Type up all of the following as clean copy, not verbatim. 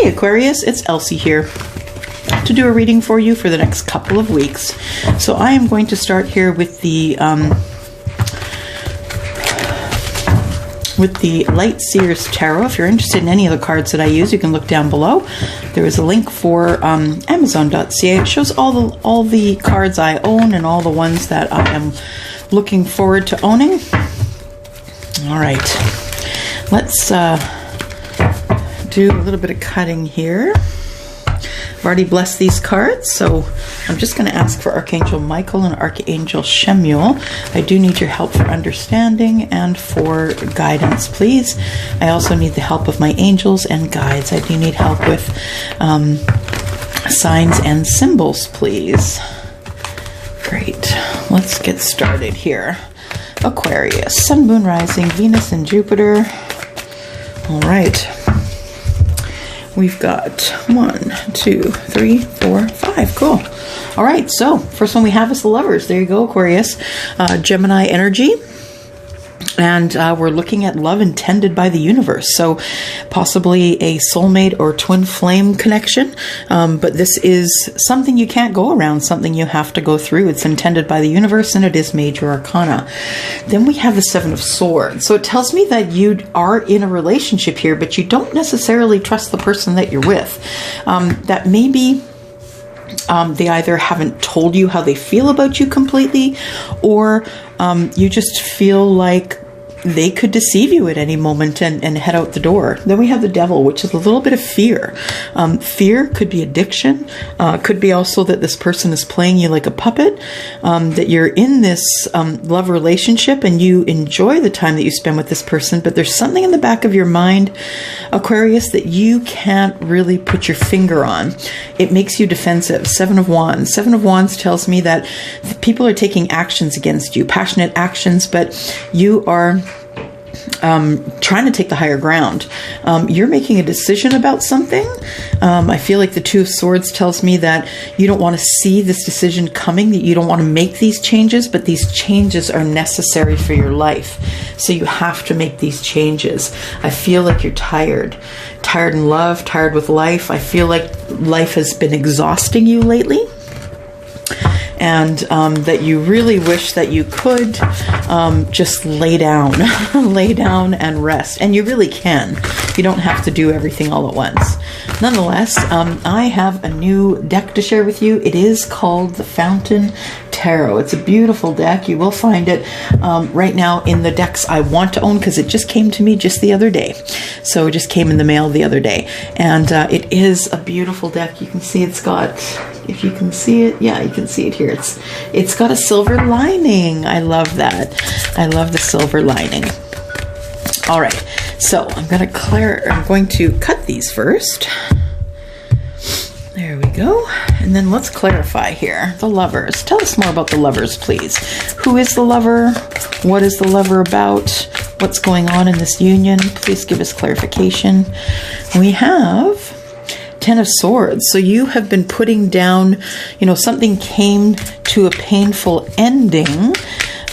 Hey Aquarius, it's Elsie here to do a reading for you for the next couple of weeks. So I am going to start here with the Light Seers Tarot. If you're interested in any of the cards that I use, you can look down below. There is a link for Amazon.ca. It shows all the cards I own and all the ones that I am looking forward to owning. All right, let's do a little bit of cutting here. I've already blessed these cards, so I'm just going to ask for Archangel Michael and Archangel Chamuel. I do need your help for understanding and for guidance, please. I also need the help of my angels and guides. I do need help with signs and symbols, please. Great. Let's get started here. Aquarius, Sun, Moon, Rising, Venus, and Jupiter. All right. We've got 1, 2, 3, 4, 5. Cool. All right. So first one we have is the Lovers. There you go, Aquarius. Gemini energy. And we're looking at love intended by the universe. So possibly a soulmate or twin flame connection. But this is something you can't go around, something you have to go through. It's intended by the universe and it is major arcana. Then we have the Seven of Swords. So it tells me that you are in a relationship here, but you don't necessarily trust the person that you're with. That maybe they either haven't told you how they feel about you completely, or you just feel like they could deceive you at any moment and head out the door. Then we have the Devil, which is a little bit of fear. Fear could be addiction. Could be also that this person is playing you like a puppet, that you're in this love relationship and you enjoy the time that you spend with this person, but there's something in the back of your mind, Aquarius, that you can't really put your finger on. It makes you defensive. Seven of Wands. Seven of Wands tells me that people are taking actions against you, passionate actions, but you are trying to take the higher ground. You're making a decision about something. I feel like the Two of Swords tells me that you don't want to see this decision coming, that you don't want to make these changes, but these changes are necessary for your life. So you have to make these changes. I feel like you're tired. Tired in love, tired with life. I feel like life has been exhausting you lately. And that you really wish that you could just lay down, lay down and rest. And you really can. You don't have to do everything all at once. Nonetheless, I have a new deck to share with you. It is called the Fountain Tarot. It's a beautiful deck. You will find it right now in the decks I want to own because it just came to me just the other day. So it just came in the mail the other day. And it is a beautiful deck. You can see it's got, if you can see it, yeah, you can see it here. It's got a silver lining. I love that. I love the silver lining. All right, so I'm going to cut these first. There we go. And then let's clarify here. The Lovers. Tell us more about the Lovers, please. Who is the lover? What is the lover about? What's going on in this union? Please give us clarification. We have Ten of Swords. So you have been putting down, something came to a painful ending.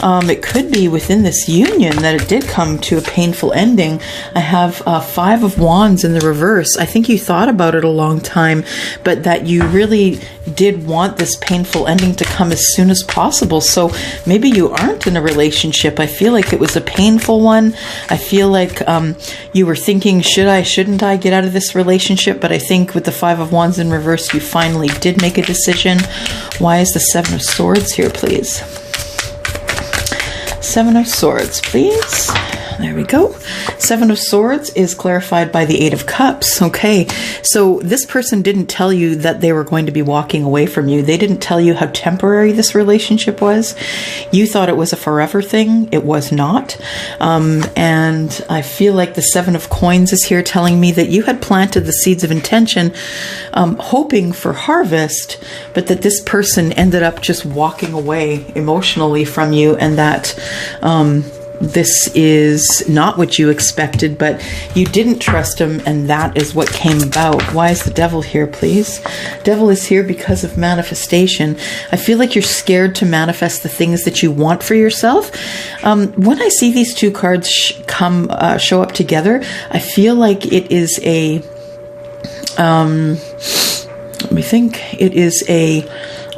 It could be within this union that it did come to a painful ending. I have Five of Wands in the reverse. I think you thought about it a long time, but that you really did want this painful ending to come as soon as possible. So maybe you aren't in a relationship. I feel like it was a painful one. I feel like you were thinking, should I, shouldn't I get out of this relationship? But I think with the Five of Wands in reverse, you finally did make a decision. Why is the Seven of Swords here, please? Seven of Swords, please. There we go. Seven of Swords is clarified by the Eight of Cups. Okay, so this person didn't tell you that they were going to be walking away from you. They didn't tell you how temporary this relationship was. You thought it was a forever thing. It was not. And I feel like the Seven of Coins is here telling me that you had planted the seeds of intention, hoping for harvest, but that this person ended up just walking away emotionally from you, and that this is not what you expected, but you didn't trust him, and that is what came about. Why is the Devil here, please? Devil is here because of manifestation. I feel like you're scared to manifest the things that you want for yourself. When I see these two cards show up together, I feel like it is Let me think. It is a,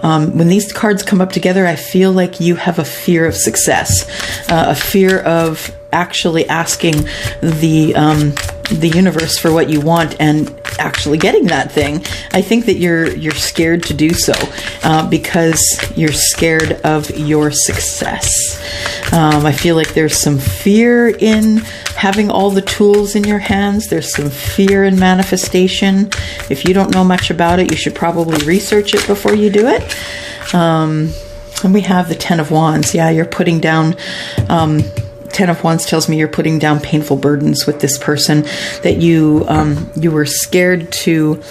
when these cards come up together, I feel like you have a fear of success, a fear of actually asking the universe for what you want and actually getting that thing. I think that you're scared to do so because you're scared of your success. I feel like there's some fear in having all the tools in your hands. There's some fear in manifestation. If you don't know much about it, you should probably research it before you do it. And we have the Ten of Wands. Yeah, you're putting down... Ten of Wands tells me you're putting down painful burdens with this person, that you were scared to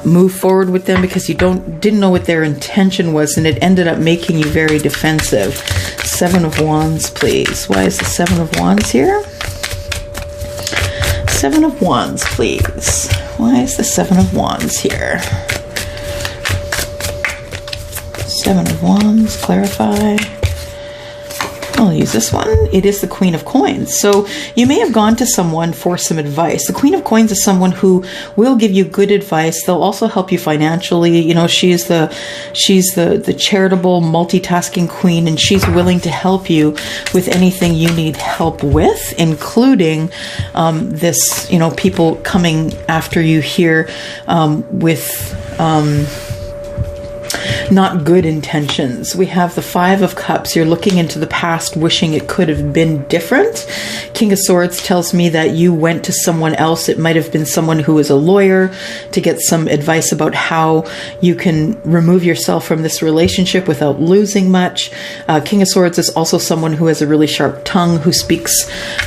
move forward with them because you didn't know what their intention was, and it ended up making you very defensive. Seven of Wands, please. Why is the Seven of Wands here? Seven of Wands, please. Why is the Seven of Wands here? Seven of Wands, clarify. I'll use this one. It is the Queen of Coins. So you may have gone to someone for some advice. The Queen of Coins is someone who will give you good advice. They'll also help you financially. You know, she's the charitable, multitasking queen, and she's willing to help you with anything you need help with, including this, you know, people coming after you here with not good intentions. We have the Five of Cups. You're looking into the past, wishing it could have been different. King of Swords tells me that you went to someone else. It might have been someone who is a lawyer to get some advice about how you can remove yourself from this relationship without losing much. King of Swords is also someone who has a really sharp tongue, who speaks,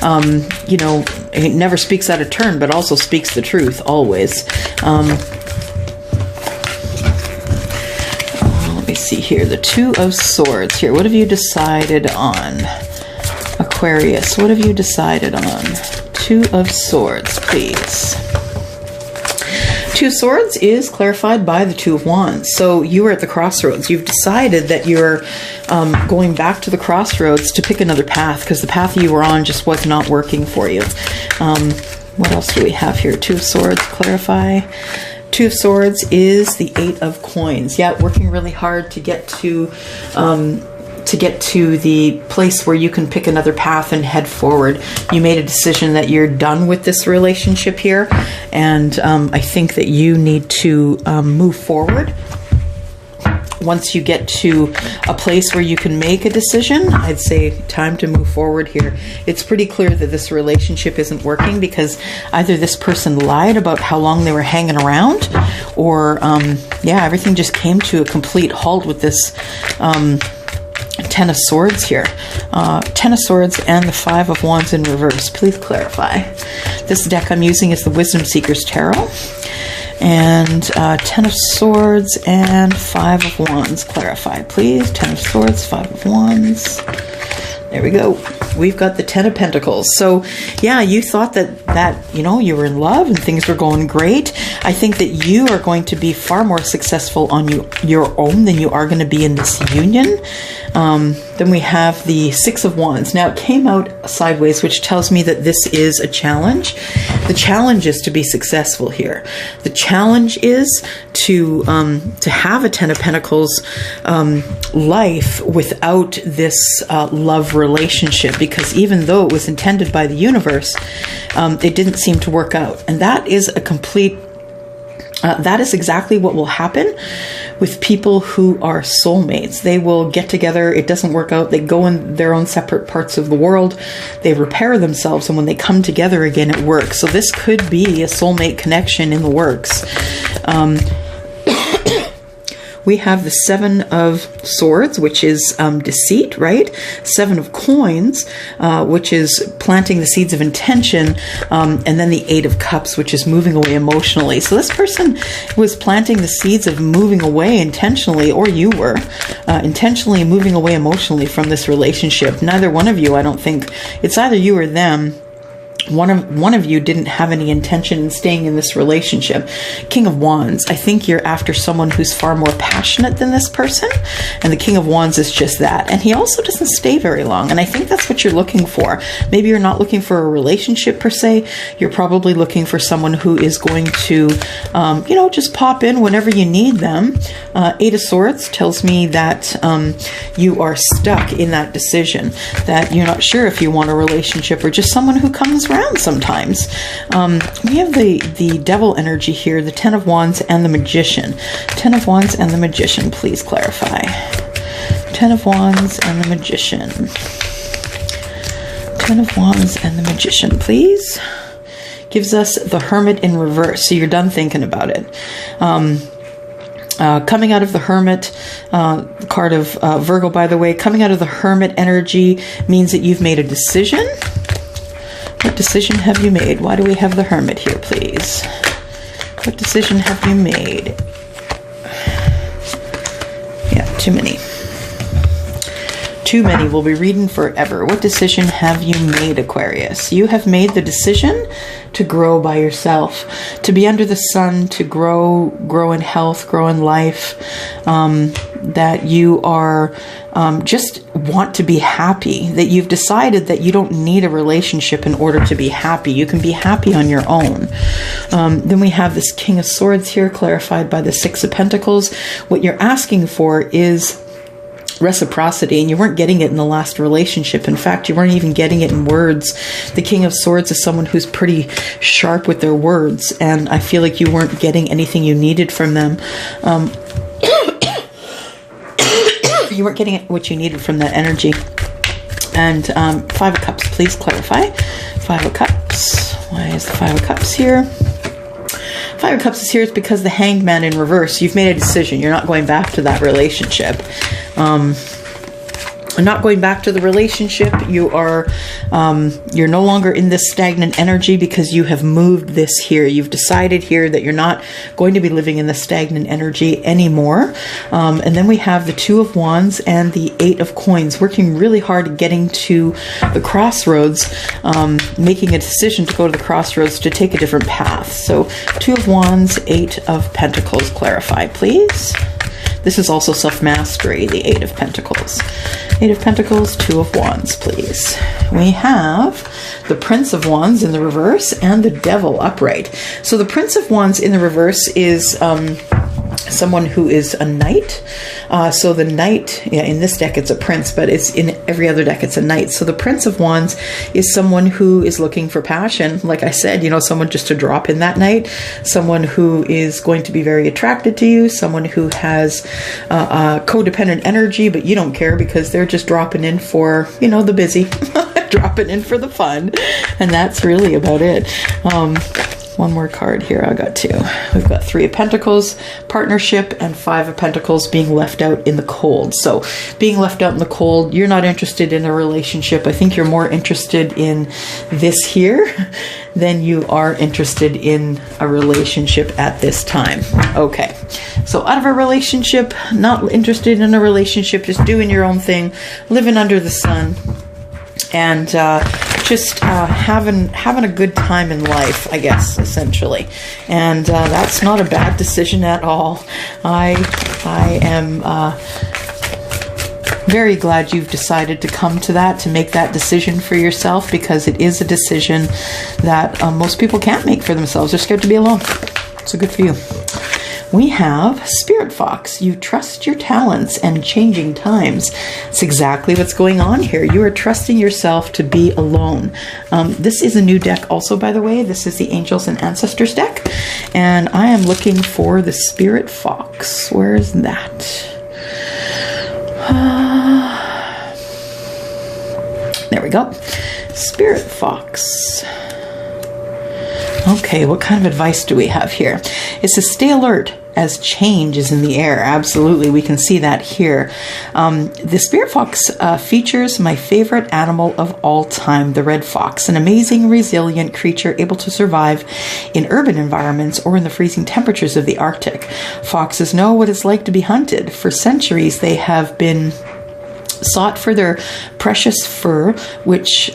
you know, he never speaks out of turn, but also speaks the truth always. See here, the Two of Swords here. What have you decided on, Aquarius? What have you decided on? Two of Swords, please. Two of Swords is clarified by the Two of Wands. So you are at the crossroads. You've decided that you're going back to the crossroads to pick another path because the path you were on just was not working for you. What else do we have here? Two of Swords, clarify. Two of Swords is the Eight of Coins. Yeah, working really hard to get to the place where you can pick another path and head forward. You made a decision that you're done with this relationship here, and I think that you need to move forward. Once you get to a place where you can make a decision, I'd say time to move forward here. It's pretty clear that this relationship isn't working because either this person lied about how long they were hanging around, or yeah, everything just came to a complete halt with this Ten of Swords here. Ten of Swords and the Five of Wands in reverse. Please clarify. This deck I'm using is the Wisdom Seekers Tarot. And Ten of Swords and Five of Wands. Clarify, please. Ten of Swords, Five of Wands. There we go. We've got the Ten of Pentacles. So, yeah, you thought that you know, you were in love and things were going great. I think that you are going to be far more successful on your own than you are going to be in this union. Then we have the Six of Wands. Now, it came out sideways, which tells me that this is a challenge. The challenge is to be successful here. The challenge is to have a Ten of Pentacles life without this love relationship, because even though it was intended by the universe, it didn't seem to work out. And that is a complete... that is exactly what will happen with people who are soulmates. They will get together, it doesn't work out, they go in their own separate parts of the world, they repair themselves, and when they come together again, it works. So this could be a soulmate connection in the works. We have the Seven of Swords, which is deceit, right? Seven of Coins, which is planting the seeds of intention, and then the Eight of Cups, which is moving away emotionally. So this person was planting the seeds of moving away intentionally, or you were intentionally moving away emotionally from this relationship. Neither one of you, I don't think, it's either you or them, one of you didn't have any intention in staying in this relationship. King of Wands, I think you're after someone who's far more passionate than this person, and the King of Wands is just that. And he also doesn't stay very long, and I think that's what you're looking for. Maybe you're not looking for a relationship per se. You're probably looking for someone who is going to, just pop in whenever you need them. Eight of Swords tells me that you are stuck in that decision, that you're not sure if you want a relationship or just someone who comes around sometimes. We have the Devil energy here, the Ten of Wands and the Magician. Ten of Wands and the Magician, please clarify. Ten of Wands and the Magician. Ten of Wands and the Magician, please. Gives us the Hermit in reverse, so you're done thinking about it. Coming out of the Hermit, card of Virgo, by the way, coming out of the Hermit energy means that you've made a decision. What decision have you made? Why do we have the Hermit here, please? What decision have you made? Yeah, too many. Too many. We'll be reading forever. What decision have you made, Aquarius? You have made the decision to grow by yourself, to be under the sun, to grow in health, grow in life, that you are just want to be happy, that you've decided that you don't need a relationship in order to be happy. You can be happy on your own. Then we have this King of Swords here, clarified by the Six of Pentacles. What you're asking for is reciprocity, and you weren't getting it in the last relationship. In fact, you weren't even getting it in words. The King of Swords is someone who's pretty sharp with their words, and I feel like you weren't getting anything you needed from them. You weren't getting what you needed from that energy. And Five of Cups, please clarify. Five of Cups. Why is the Five of Cups here? Five of Cups is here is because the Hanged Man in reverse. You've made a decision. You're not going back to that relationship. Not going back to the relationship. You are, you're no longer in this stagnant energy because you have moved this here. You've decided here that you're not going to be living in the stagnant energy anymore. And then we have the Two of Wands and the Eight of Coins, working really hard at getting to the crossroads, making a decision to go to the crossroads to take a different path. So Two of Wands, Eight of Pentacles, clarify, please. This is also self-mastery, the Eight of Pentacles. Eight of Pentacles, Two of Wands, please. We have the Prince of Wands in the reverse and the Devil upright. So the Prince of Wands in the reverse is someone who is a knight. So the knight, in this deck it's a prince, but it's in every other deck it's a knight. So the Prince of Wands is someone who is looking for passion. Like I said, someone just to drop in that night, someone who is going to be very attracted to you, someone who has codependent energy, but you don't care because they're just dropping in for, the busy, dropping in for the fun. And that's really about it. One more card here. I got two. We've got Three of Pentacles, partnership, and Five of Pentacles, being left out in the cold. So being left out in the cold, you're not interested in a relationship. I think you're more interested in this here than you are interested in a relationship at this time. Okay. So out of a relationship, not interested in a relationship, just doing your own thing, living under the sun, and just having a good time in life, I guess, essentially. And that's not a bad decision at all. I am very glad you've decided to come to that, to make that decision for yourself, because it is a decision that most people can't make for themselves. They're scared to be alone. So good for you. We have Spirit Fox. You trust your talents and changing times. It's exactly what's going on here. You are trusting yourself to be alone. This is a new deck also, by the way. This is the Angels and Ancestors deck. And I am looking for the Spirit Fox. Where is that? There we go. Spirit Fox. Okay, what kind of advice do we have here? It says, stay alert as change is in the air. Absolutely, we can see that here. The Spirit Fox features my favorite animal of all time, the red fox, an amazing, resilient creature able to survive in urban environments or in the freezing temperatures of the Arctic. Foxes know what it's like to be hunted. For centuries, they have been sought for their precious fur, which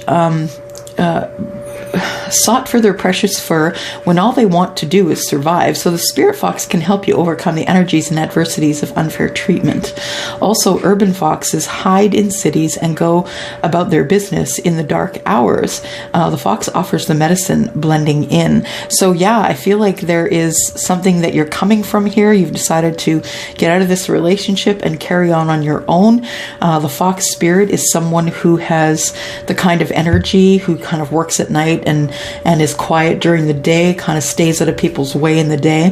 sought for their precious fur when all they want to do is survive. So the spirit fox can help you overcome the energies and adversities of unfair treatment. Also, urban foxes hide in cities and go about their business in the dark hours. The fox offers the medicine, blending in. So yeah, I feel like there is something that you're coming from here. You've decided to get out of this relationship and carry on your own. The fox spirit is someone who has the kind of energy, who kind of works at night and is quiet during the day, kind of stays out of people's way in the day.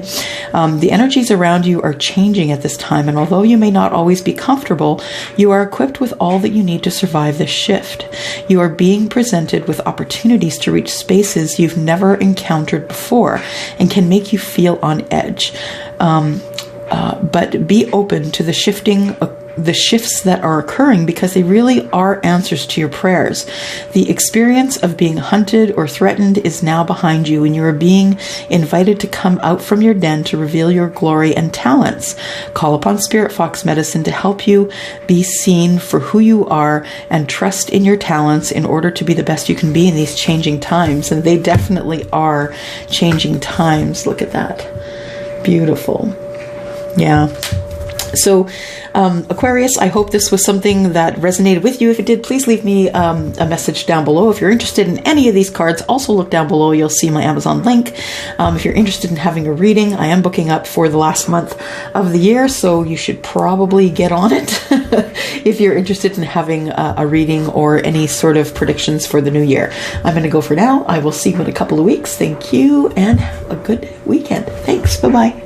The energies around you are changing at this time, and although you may not always be comfortable, you are equipped with all that you need to survive this shift. You are being presented with opportunities to reach spaces you've never encountered before and can make you feel on edge. But be open to the shifts that are occurring, because they really are answers to your prayers. The experience of being hunted or threatened is now behind you, and you are being invited to come out from your den to reveal your glory and talents. Call upon Spirit Fox Medicine to help you be seen for who you are and trust in your talents in order to be the best you can be in these changing times. And they definitely are changing times. Look at that. Beautiful. Yeah. So, Aquarius, I hope this was something that resonated with you. If it did, please leave me a message down below. If you're interested in any of these cards, also look down below. You'll see my Amazon link. If you're interested in having a reading, I am booking up for the last month of the year, so you should probably get on it if you're interested in having a reading or any sort of predictions for the new year. I'm going to go for now. I will see you in a couple of weeks. Thank you, and have a good weekend. Thanks. Bye-bye.